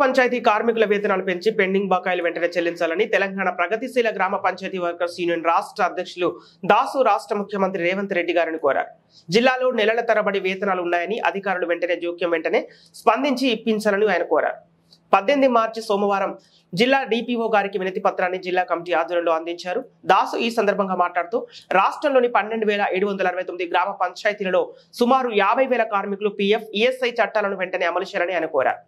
పంచాయతీ కార్మికుల వేతనాలు పెంచి పెండింగ్ బకాయిలు వెంటనే చెల్లించాలని తెలంగాణ ప్రగతిశీల గ్రామ పంచాయతీ వర్కర్స్ యూనియన్ రాష్ట్ర అధ్యక్షులు దాసు రాష్ట్ర ముఖ్యమంత్రి రేవంత్ రెడ్డి గారిని కోరారు. జిల్లాలో నెలల తరబడి వేతనాలు ఉన్నాయని అధికారులు వెంటనే స్పందించి ఇప్పించాలని ఆయన కోరారు. 18 మార్చి సోమవారం జిల్లా డిపిఓ గారికి వినతి పత్రాన్ని జిల్లా కమిటీ ఆధ్వర్యంలో అందించారు. దాసు ఈ సందర్భంగా మాట్లాడుతూ రాష్ట్రంలోని 12,799 గ్రామ పంచాయతీలలో సుమారు 50,000 కార్మికులు పిఎఫ్, ఈఎస్ఐ చట్టాలను వెంటనే అమలు చేయాలని ఆయన కోరారు.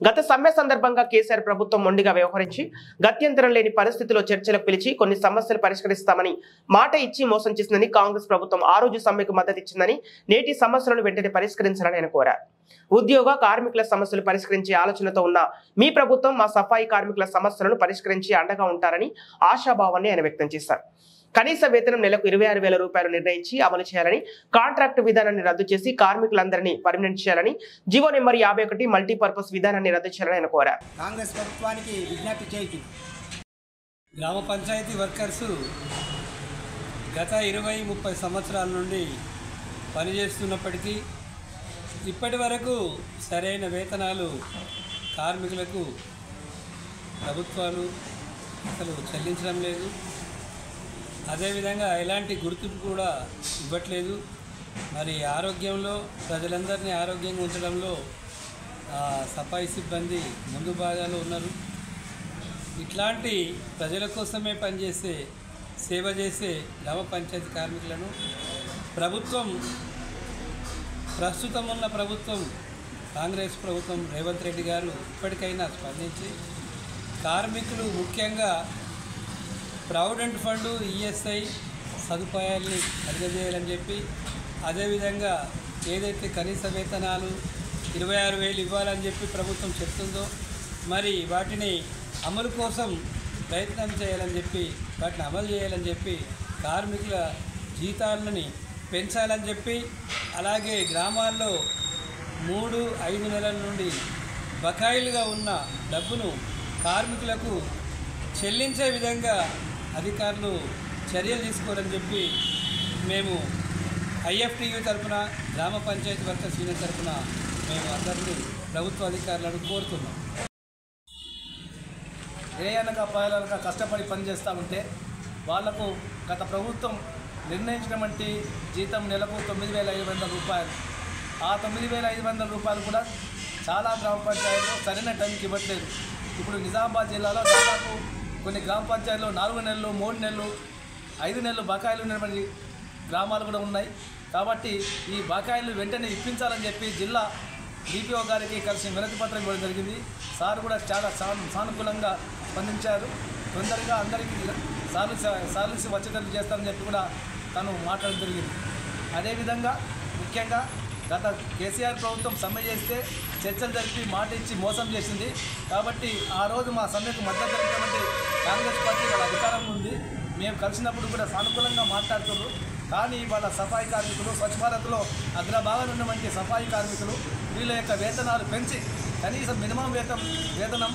గత సమ్మె సందర్భంగా కేసీఆర్ ప్రభుత్వం మొండిగా వ్యవహరించి గత్యంతరం లేని పరిస్థితిలో చర్చలకు పిలిచి కొన్ని సమస్యలు పరిష్కరిస్తామని మాట ఇచ్చి మోసం చేసిందని, కాంగ్రెస్ ప్రభుత్వం ఆ రోజు సమ్మెకు మద్దతు ఇచ్చిందని, నేటి సమస్యలను వెంటనే పరిష్కరించాలని ఆయన కోరారు. ఉద్యోగ కార్మికుల సమస్యలు పరిష్కరించే ఆలోచనతో ఉన్న మీ ప్రభుత్వం మా సఫాయి కార్మికుల సమస్యలను పరిష్కరించి అండగా ఉంటారని ఆశాభావాన్ని ఆయన వ్యక్తం చేశారు. కనీస వేతనం నెలకు 26,000 రూపాయలు నిర్ణయించి అమలు చేయాలని, కాంట్రాక్టు విధానాన్ని రద్దు చేసి కార్మికులందరినీ పర్మనెంట్ చేయాలని, జీవో నెంబర్ 51 మల్టీపర్పస్ విధానాన్ని రద్దు చేయాలని ఆయన కోరారు. కాంగ్రెస్ ప్రభుత్వానికి విజ్ఞప్తి చేసి గ్రామ పంచాయతీ వర్కర్స్ గత 20-30 సంవత్సరాల నుండి పనిచేస్తున్నప్పటికీ ఇప్పటి వరకు సరైన వేతనాలు కార్మికులకు ప్రభుత్వాలు అసలు చెల్లించడం లేదు. అదేవిధంగా ఎలాంటి గుర్తింపు కూడా ఇవ్వట్లేదు. మరి ఆరోగ్యంలో ప్రజలందరినీ ఆరోగ్యంగా ఉంచడంలో సఫాయి సిబ్బంది ముందు భాగాలు ఉన్నారు. ఇట్లాంటి ప్రజల కోసమే పనిచేసే సేవ చేసే గ్రామ పంచాయతీ కార్మికులను ప్రస్తుతం ఉన్న ప్రభుత్వం కాంగ్రెస్ ప్రభుత్వం రేవంత్ రెడ్డి గారు ఇప్పటికైనా స్పందించి కార్మికులు ముఖ్యంగా ప్రావిడెంట్ ఫండ్, ఈఎస్ఐ సదుపాయాల్ని కలిగజేయాలని చెప్పి, అదేవిధంగా ఏదైతే కనీస వేతనాలు 26,000 ఇవ్వాలని చెప్పి ప్రభుత్వం చెప్తుందో మరి వాటిని అమలు కోసం ప్రయత్నం చేయాలని చెప్పి, వాటిని అమలు చేయాలని చెప్పి, కార్మికుల జీతాలని పెంచాలని చెప్పి, అలాగే గ్రామాల్లో 3-5 నెలల నుండి బకాయిలుగా ఉన్న డబ్బును కార్మికులకు చెల్లించే విధంగా అధికారులు చర్యలు తీసుకోవాలని చెప్పి మేము ఐఎఫ్టియు తరఫున, గ్రామ పంచాయతీ వర్కర్స్ యూనియన్ తరఫున మేము అందరినీ ప్రభుత్వ అధికారులను కోరుతున్నాం. ఏ అనగా పాలనగా కష్టపడి పనిచేస్తూ ఉంటే వాళ్లకు గత ప్రభుత్వం నిర్ణయించినటువంటి జీతం నెలకు 9,500 రూపాయలు. ఆ 9,500 రూపాయలు కూడా చాలా గ్రామ పంచాయతీలు సరైన టైంకి ఇవ్వట్లేదు. ఇప్పుడు నిజామాబాద్ జిల్లాలో దాదాపు కొన్ని గ్రామ పంచాయతీలో 4 నెలలు, 3 నెలలు, 5 నెలలు బకాయిలు ఉన్నటువంటి గ్రామాలు కూడా ఉన్నాయి. కాబట్టి ఈ బకాయిలు వెంటనే ఇప్పించాలని చెప్పి జిల్లా డిపిఓ గారికి కలిసి వినతి పత్రం ఇవ్వడం జరిగింది. సార్ కూడా చాలా సానుకూలంగా స్పందించారు. తొందరగా అందరికీ సాలరీస్ వచ్చేటట్టు చేస్తారని చెప్పి కూడా తను మాట్లాడడం జరిగింది. అదేవిధంగా ముఖ్యంగా గత కేసీఆర్ ప్రభుత్వం సమ్మె చేస్తే చర్చలు జరిపి మాట ఇచ్చి మోసం చేసింది. కాబట్టి ఆ రోజు మా సమ్మెకు మద్దతు తెలిపినటువంటి కాంగ్రెస్ పార్టీ వాళ్ళ అధికారంలో ఉంది. మేము కలిసినప్పుడు కూడా సానుకూలంగా మాట్లాడుతున్నారు. కానీ వాళ్ళ సఫాయి కార్మికులు, స్వచ్ఛ భారత్లో అగ్రభాగాలు ఉన్నటువంటి సఫాయి కార్మికులు వీళ్ళ యొక్క వేతనాలు పెంచి కనీసం మినిమం వేతనం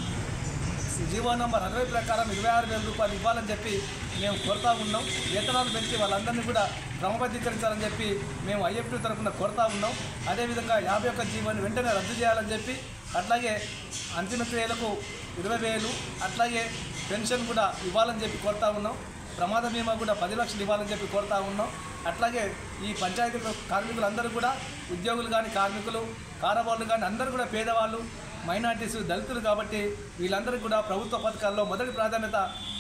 జీవో నంబర్ 60 ప్రకారం 26,000 రూపాయలు ఇవ్వాలని చెప్పి మేము కోరుతా ఉన్నాం. వేతనాలు పెంచి వాళ్ళందరినీ కూడా క్రమబద్ధీకరించాలని చెప్పి మేము ఐఎఫ్టీ తరఫున కోరుతా ఉన్నాం. అదేవిధంగా 51 జీవోని వెంటనే రద్దు చేయాలని చెప్పి, అట్లాగే అంతిమ క్రియలకు 20,000, అట్లాగే పెన్షన్ కూడా ఇవ్వాలని చెప్పి కోరుతా ఉన్నాం. ప్రమాద బీమా కూడా 10 లక్షలు ఇవ్వాలని చెప్పి కోరుతా ఉన్నాం. అట్లాగే ఈ పంచాయతీ కార్మికులందరూ కూడా ఉద్యోగులు కానీ, కార్మికులు, కారవాళ్ళు కానీ అందరూ కూడా పేదవాళ్ళు, మైనార్టీస్, దళితులు కాబట్టి వీళ్ళందరికీ కూడా ప్రభుత్వ పథకాల్లో మొదటి ప్రాధాన్యత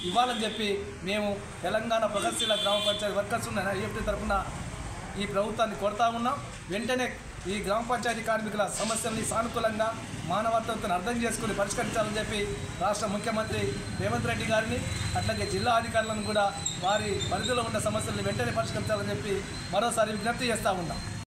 ఇవ్వాలని చెప్పి మేము తెలంగాణ ప్రగతిశీల గ్రామ పంచాయతీ వర్కర్స్ ఉన్న ఐఎఫ్టీ తరఫున ఈ ప్రభుత్వాన్ని కోరుతా ఉన్నాం. వెంటనే ఈ గ్రామ పంచాయతీ కార్మికుల సమస్యల్ని సానుకూలంగా మానవత్వంతో అర్థం చేసుకుని పరిష్కరించాలని చెప్పి రాష్ట్ర ముఖ్యమంత్రి రేవంత్ రెడ్డి గారిని, అట్లాగే జిల్లా అధికారులను కూడా వారి పరిధిలో ఉన్న సమస్యల్ని వెంటనే పరిష్కరించాలని చెప్పి మరోసారి విజ్ఞప్తి చేస్తూ ఉన్నాం.